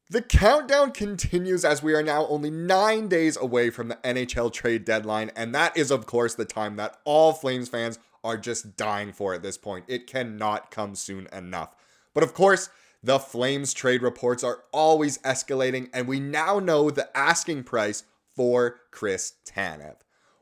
The countdown continues as we are now only 9 days away from the NHL Trade Deadline, and that is, of course, the time that all Flames fans are just dying for at this point. It cannot come soon enough. But of course, the Flames trade reports are always escalating, and we now know the asking price for Chris Tanev.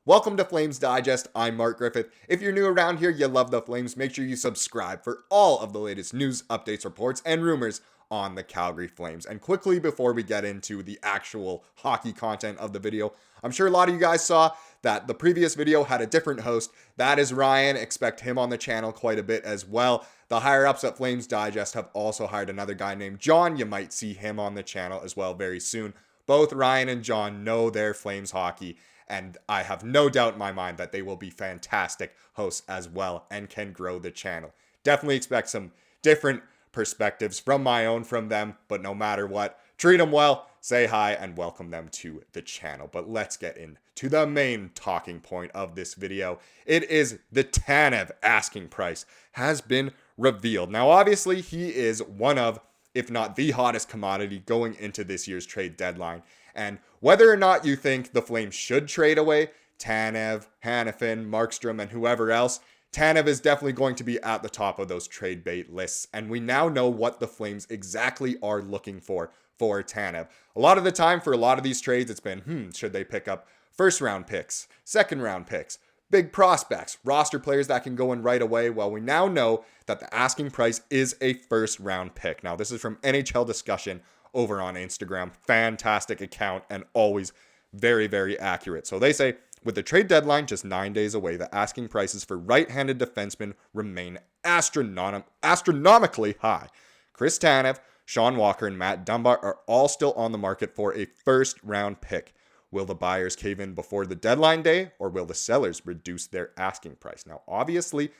Welcome to Flames Digest. I'm Mark Griffith. If you're new around here, you love the Flames, make sure you subscribe for all of the latest news, updates, reports, and rumors on the Calgary Flames. And quickly before we get into the actual hockey content of the video, I'm sure a lot of you guys saw that the previous video had a different host. That is Ryan. Expect him on the channel quite a bit as well. The higher ups at Flames Digest have also hired another guy named John. You might see him on the channel as well very soon. Both Ryan and John know their Flames hockey, and I have no doubt in my mind that they will be fantastic hosts as well and can grow the channel. Definitely expect some different perspectives from them, but no matter what, treat them well, say hi, and welcome them to the channel. But let's get into the main talking point of this video. It is the Tanev asking price has been revealed. Now, obviously, he is one of, if not the hottest commodity going into this year's trade deadline. And whether or not you think the Flames should trade away Tanev, Hanifin, Markstrom, and whoever else, Tanev is definitely going to be at the top of those trade bait lists, and we now know what the Flames exactly are looking for Tanev. A lot of the time for a lot of these trades, it's been, should they pick up first round picks, second round picks, big prospects, roster players that can go in right away? Well, we now know that the asking price is a first round pick. Now, this is from NHL Discussion over on Instagram. Fantastic account and always very, very accurate. So they say, with the trade deadline just 9 days away, the asking prices for right-handed defensemen remain astronomically high. Chris Tanev, Sean Walker, and Matt Dumba are all still on the market for a first-round pick. Will the buyers cave in before the deadline day, or will the sellers reduce their asking price? Now, obviously,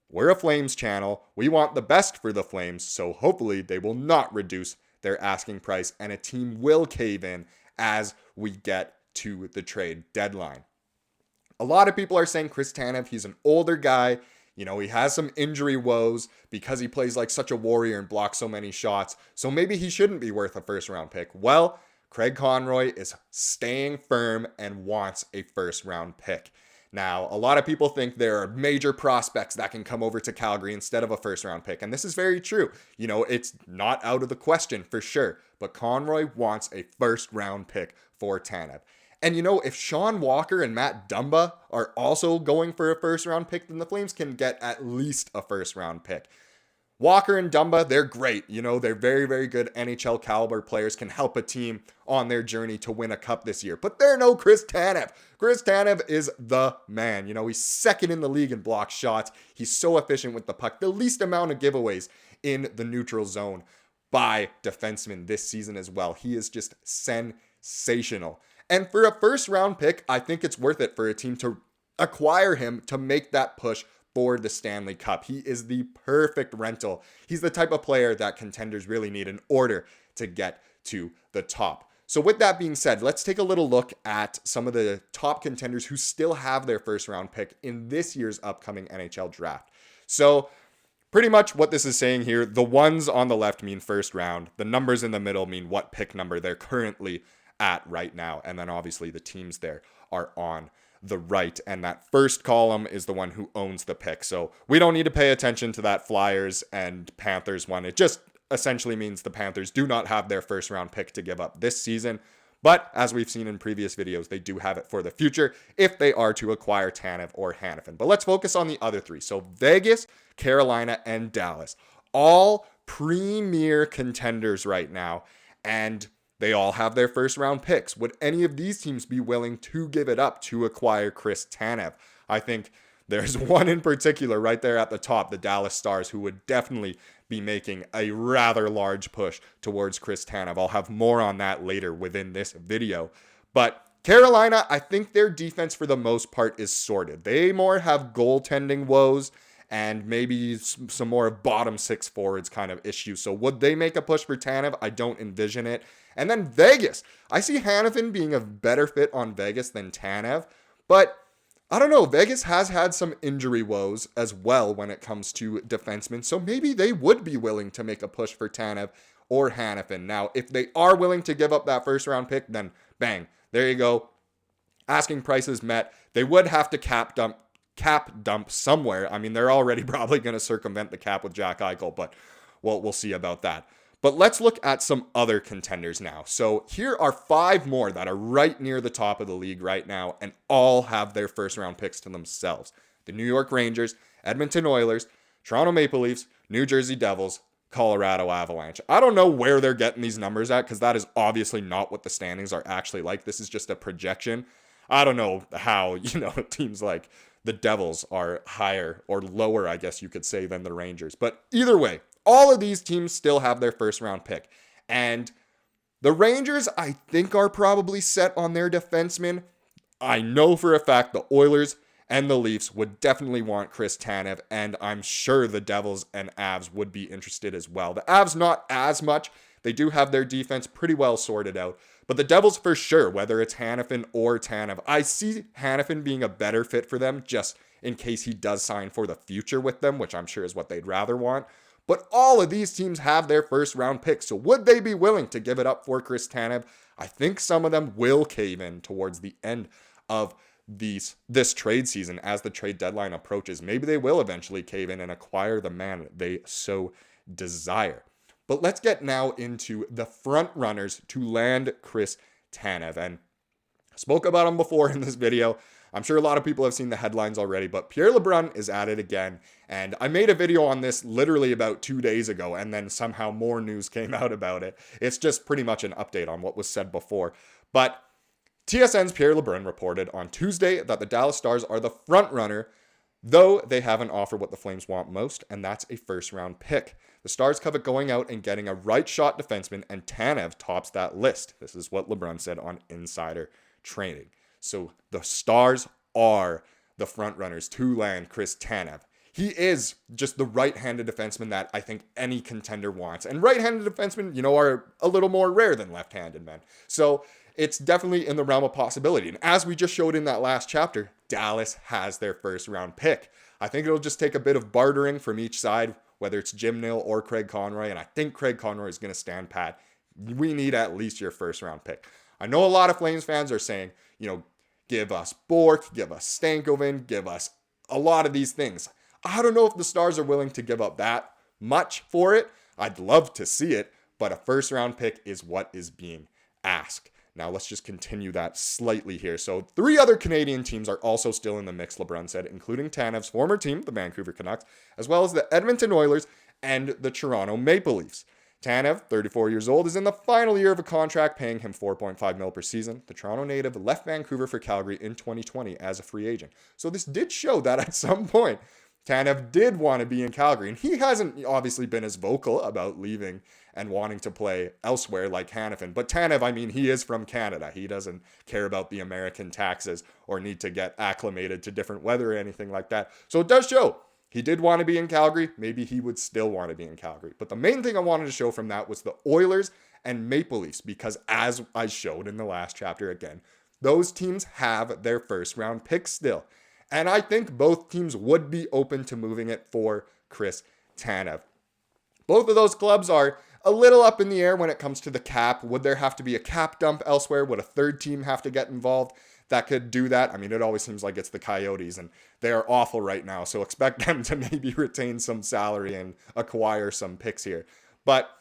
we're a Flames channel. We want the best for the Flames, so hopefully they will not reduce their asking price, and a team will cave in as we get to the trade deadline. A lot of people are saying Chris Tanev, he's an older guy. You know, he has some injury woes because he plays like such a warrior and blocks so many shots. So maybe he shouldn't be worth a first round pick. Well, Craig Conroy is staying firm and wants a first round pick. Now, a lot of people think there are major prospects that can come over to Calgary instead of a first round pick. And this is very true. You know, it's not out of the question for sure. But Conroy wants a first round pick for Tanev. And you know, if Sean Walker and Matt Dumba are also going for a first round pick, then the Flames can get at least a first round pick. Walker and Dumba, they're great. You know, they're very, very good NHL caliber players, can help a team on their journey to win a cup this year. But they're no Chris Tanev. Chris Tanev is the man. You know, he's second in the league in block shots. He's so efficient with the puck. The least amount of giveaways in the neutral zone by defensemen this season as well. He is just sensational. And for a first round pick, I think it's worth it for a team to acquire him to make that push for the Stanley Cup. He is the perfect rental. He's the type of player that contenders really need in order to get to the top. So with that being said, let's take a little look at some of the top contenders who still have their first round pick in this year's upcoming NHL draft. So pretty much what this is saying here, the ones on the left mean first round. The numbers in the middle mean what pick number they're currently at right now. And then obviously the teams there are on the right. And that first column is the one who owns the pick. So we don't need to pay attention to that Flyers and Panthers one. It just essentially means the Panthers do not have their first round pick to give up this season. But as we've seen in previous videos, they do have it for the future if they are to acquire Tanev or Hanifin. But let's focus on the other three. So Vegas, Carolina, and Dallas, all premier contenders right now. And they all have their first round picks. Would any of these teams be willing to give it up to acquire Chris Tanev? I think there's one in particular right there at the top, the Dallas Stars, who would definitely be making a rather large push towards Chris Tanev. I'll have more on that later within this video. But Carolina, I think their defense for the most part is sorted. They more have goaltending woes and maybe some more bottom six forwards kind of issues. So would they make a push for Tanev? I don't envision it. And then Vegas. I see Hanifin being a better fit on Vegas than Tanev. But I don't know. Vegas has had some injury woes as well when it comes to defensemen. So maybe they would be willing to make a push for Tanev or Hanifin. Now, if they are willing to give up that first round pick, then bang, there you go. Asking prices met. They would have to cap dump somewhere. I mean, they're already probably going to circumvent the cap with Jack Eichel, but we'll see about that. But let's look at some other contenders now. So here are 5 more that are right near the top of the league right now and all have their first round picks to themselves. The New York Rangers, Edmonton Oilers, Toronto Maple Leafs, New Jersey Devils, Colorado Avalanche. I don't know where they're getting these numbers at because that is obviously not what the standings are actually like. This is just a projection. I don't know how, teams like the Devils are higher or lower, I guess you could say, than the Rangers. But either way, all of these teams still have their first round pick. And the Rangers, I think, are probably set on their defensemen. I know for a fact the Oilers and the Leafs would definitely want Chris Tanev, and I'm sure the Devils and Avs would be interested as well. The Avs not as much. They do have their defense pretty well sorted out. But the Devils for sure, whether it's Hanifin or Tanev, I see Hanifin being a better fit for them just in case he does sign for the future with them, which I'm sure is what they'd rather want. But all of these teams have their first round picks. So would they be willing to give it up for Chris Tanev? I think some of them will cave in towards the end of this trade season as the trade deadline approaches. Maybe they will eventually cave in and acquire the man they so desire. But let's get now into the front runners to land Chris Tanev. And I spoke about him before in this video. I'm sure a lot of people have seen the headlines already, but Pierre LeBrun is at it again. And I made a video on this literally about 2 days ago, and then somehow more news came out about it. It's just pretty much an update on what was said before. But TSN's Pierre LeBrun reported on Tuesday that the Dallas Stars are the front runner, though they haven't offered what the Flames want most, and that's a first-round pick. The Stars covet going out and getting a right-shot defenseman, and Tanev tops that list. This is what LeBrun said on Insider Training. So the Stars are the front runners to land Chris Tanev. He is just the right-handed defenseman that I think any contender wants. And right-handed defensemen, are a little more rare than left-handed men. So it's definitely in the realm of possibility. And as we just showed in that last chapter, Dallas has their first-round pick. I think it'll just take a bit of bartering from each side, whether it's Jim Nill or Craig Conroy. And I think Craig Conroy is going to stand pat. We need at least your first-round pick. I know a lot of Flames fans are saying, give us Bork, give us Stankoven, give us a lot of these things. I don't know if the Stars are willing to give up that much for it. I'd love to see it, but a first-round pick is what is being asked. Now, let's just continue that slightly here. So 3 other Canadian teams are also still in the mix, LeBrun said, including Tanev's former team, the Vancouver Canucks, as well as the Edmonton Oilers and the Toronto Maple Leafs. Tanev, 34 years old, is in the final year of a contract paying him $4.5 million per season. The Toronto native left Vancouver for Calgary in 2020 as a free agent. So this did show that at some point, Tanev did want to be in Calgary. And he hasn't obviously been as vocal about leaving and wanting to play elsewhere like Hanifin. But Tanev, he is from Canada. He doesn't care about the American taxes or need to get acclimated to different weather or anything like that. So it does show. He did want to be in Calgary. Maybe he would still want to be in Calgary. But the main thing I wanted to show from that was the Oilers and Maple Leafs, because as I showed in the last chapter again, those teams have their first round picks still. And I think both teams would be open to moving it for Chris Tanev. Both of those clubs are a little up in the air when it comes to the cap. Would there have to be a cap dump elsewhere? Would a third team have to get involved that could do that? It always seems like it's the Coyotes, and they are awful right now. So expect them to maybe retain some salary and acquire some picks here. But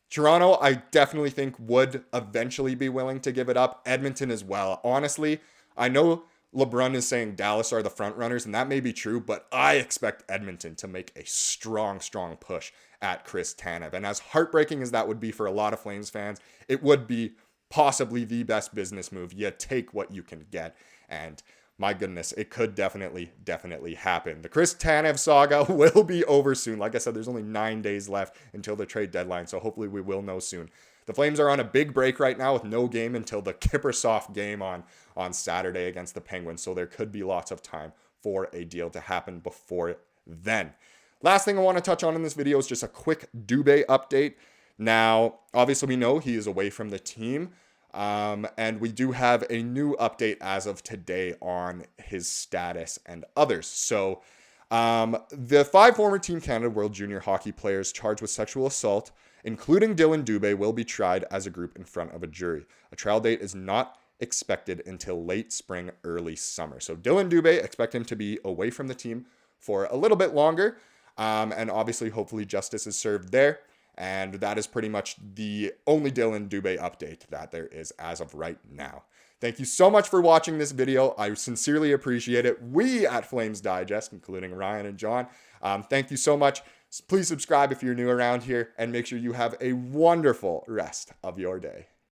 Toronto, I definitely think would eventually be willing to give it up. Edmonton as well. Honestly, I know LeBrun is saying Dallas are the front runners, and that may be true, but I expect Edmonton to make a strong push at Chris Tanev. And as heartbreaking as that would be for a lot of Flames fans, it would be possibly the best business move. You take what you can get. And my goodness, it could definitely happen. The Chris Tanev saga will be over soon. Like I said, there's only 9 days left until the trade deadline, so hopefully we will know soon. The Flames are on a big break right now with no game until the Kippersoft game on Saturday against the Penguins, so there could be lots of time for a deal to happen before then. Last thing I want to touch on in this video is just a quick Dube update. Now, obviously we know he is away from the team, and we do have a new update as of today on his status and others. So the 5 former Team Canada World Junior Hockey players charged with sexual assault including Dylan Dube, will be tried as a group in front of a jury. A trial date is not expected until late spring, early summer. So Dylan Dube, expect him to be away from the team for a little bit longer. And obviously, hopefully justice is served there. And that is pretty much the only Dylan Dube update that there is as of right now. Thank you so much for watching this video. I sincerely appreciate it. We at Flames Digest, including Ryan and John, thank you so much. Please subscribe if you're new around here, and make sure you have a wonderful rest of your day.